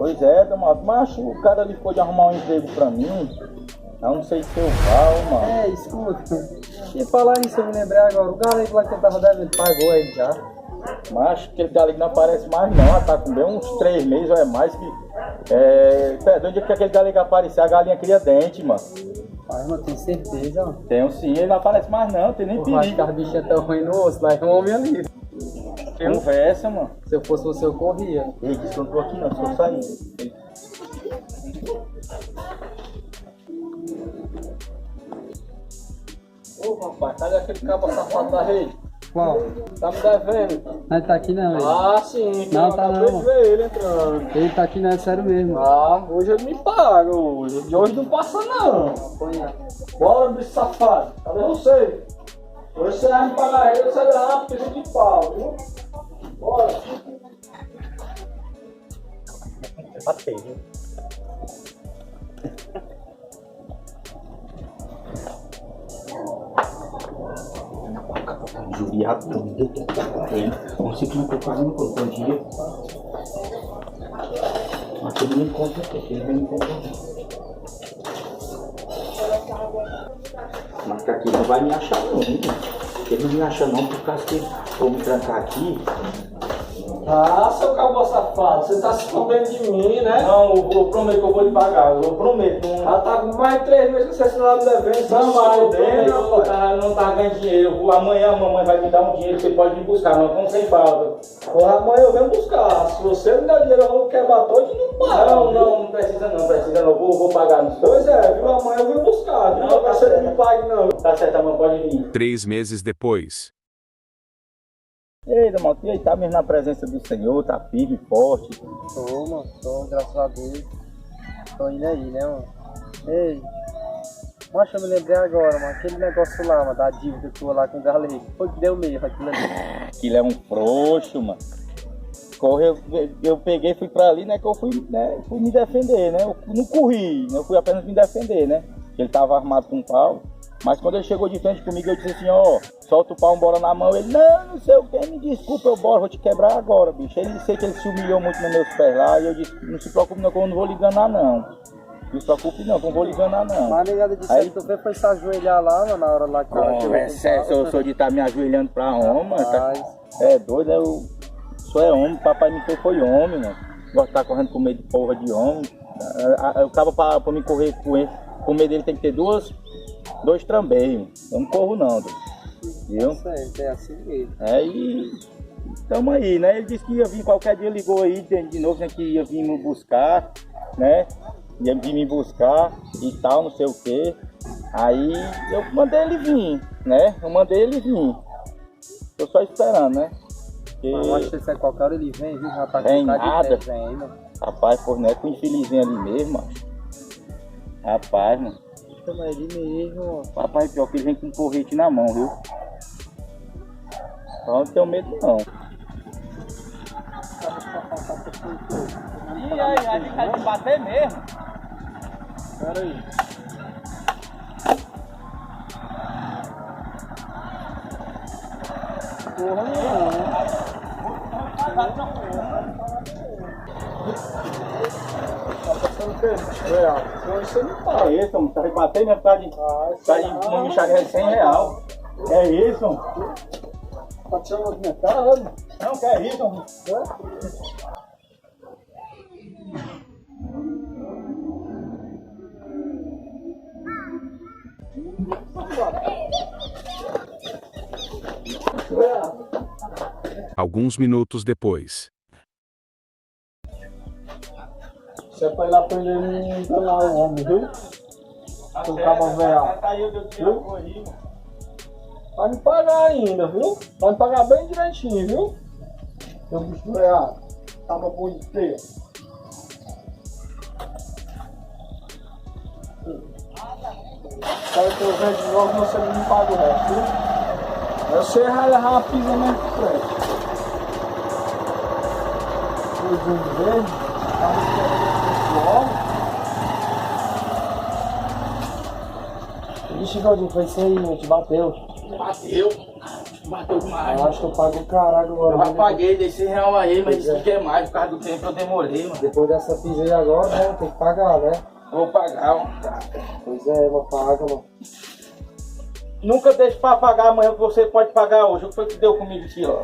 Pois é, Damato, mas o cara ali ficou de arrumar um emprego pra mim. Eu não sei se eu vou, mano. É, escuta. E falar isso, eu me lembrei agora. O galego lá que eu tava devendo pagou ele já. Mas aquele galego não aparece mais não, tá com bem uns 3 meses ou é mais que... onde é que aquele galego aparecer, a galinha cria dente, mano. Mas, mano, tem certeza, ó. Tenho sim, ele não aparece mais não, tem nem Pô, acho que perigo. as bichinhas tão ruim no osso, lá é um homem ali. Conversa, mano. Se eu fosse você, eu corria. Ei, disse que eu não tô aqui não, só sair. Ô, rapaz, cadê aquele cabo safado da rede? Qual? Tá me devendo? Não tá aqui não, ele. Ah, sim. Não, tá não. Eu ver ele entrando. Ele tá aqui não, é sério mesmo. Ah, hoje ele me paga, hoje. De hoje não passa, não. Bora, bicho safado. Cadê você? Hoje você vai me pagar ele, você dá uma pizza de pau, viu? Bora. Batei, viu? Judiado, não sei como é que eu faço no outro dia. Mas ele me encontra aqui, ele vem me encontrar. Mas que aqui não vai me achar não, hein? Ele não me acha não, por causa que vou me trancar aqui. Ah, seu cabo safado, você tá se escondendo de mim, né? Não, eu prometo que eu vou lhe pagar, eu prometo. Não... Ela tá com mais de 3 meses que você está me devendo. Não, mas eu não tá ganhando dinheiro. Amanhã a mamãe vai me dar um dinheiro, você pode me buscar, mas como sem falta. Porra, amanhã eu venho buscar. Se você me der dinheiro, eu vou quebrar todo e não paga. Não precisa não, vou pagar no seu. Pois é, viu? Amanhã eu venho buscar. Não, Não, vai ser que me pague, não. Tá certo, a mãe pode vir. 3 meses depois. Ei, Damato, e aí, tá mesmo na presença do Senhor, tá firme, forte. Tô, mano, tô, graças a Deus. Tô indo aí, né, mano? Ei, mas eu me lembrei agora, mano, aquele negócio lá, mano, da dívida tua lá com o galego. Foi que deu mesmo aquilo ali. Aquilo é um frouxo, mano. Correu, eu peguei, fui pra ali, né, que eu fui me defender, né? Eu não corri, eu fui apenas me defender, né? Ele tava armado com um pau. Mas quando ele chegou de frente comigo, eu disse assim, ó, solta o pau, bora na mão. Ele, não sei o que, me desculpa, eu bora, vou te quebrar agora, bicho. Ele disse que ele se humilhou muito nos meus pés lá, e eu disse, não se preocupe não, que eu não vou lhe enganar não. Não se preocupe não, que eu não vou lhe enganar não. Mas a negada disse Aí, que tu foi se ajoelhar lá, mano, na hora lá que eu sou de estar me ajoelhando pra homem, mano. Mas... É doido, eu sou homem, papai me fez foi homem, mano. Gosto de estar correndo com medo de porra de homem. Eu acabo pra me correr com medo dele tem que ter dois trambeios. Eu não corro não, viu? É assim mesmo. Aí, tamo aí, né? Ele disse que ia vir qualquer dia, ligou aí de novo, né? Que ia vir me buscar, né? Ia vir me buscar e tal, não sei o que. Aí eu mandei ele vir, né? Eu mandei ele vir. Tô só esperando, né? Porque... Mas eu acho que se é qualquer hora ele vem, viu? Já tá Vem com cara nada. de vem, mano. Rapaz, pô, não é com o infelizinho ali mesmo, mano. Rapaz, mano. Toma ele mesmo, ó. Papai, pior que ele vem com um porrete na mão, viu? Só não tenho medo não. E aí, a gente vai te bater mesmo? Pera aí. Porra nenhuma. Tá passando o quê? Real. Hoje você não paga. É isso, mano. Tá rebatendo mesmo por causa de uma mixaria de R$100. É isso, mano. Tá tirando a minha cara, né? Não, que é isso, mano. Alguns minutos depois. Você é pra ir lá prender um canal homem, viu? Seu cabo velho. Vai me pagar ainda, viu? Vai me pagar bem direitinho, viu? Seu bicho velho. Tava bom de ter. Sabe que eu venho de novo, você não me paga o resto, viu? Você vai levar uma pizza mesmo pro frente. Coisinho verde. Tava esperando logo. Ixi, Galdinho, foi isso aí, meu. Te bateu. Bateu. matou demais. Eu acho que eu pago o cara agora. Eu né? já paguei, dei 100 reais a ele, mas Pois disse é. que quer mais, por causa do tempo eu demorei, mano. Depois dessa pisa aí agora, né? Tem que pagar, né? Vou pagar, mano. Pois é, mano, paga, mano. Nunca deixe pra pagar amanhã o que você pode pagar hoje. O que foi que deu comigo aqui, ó?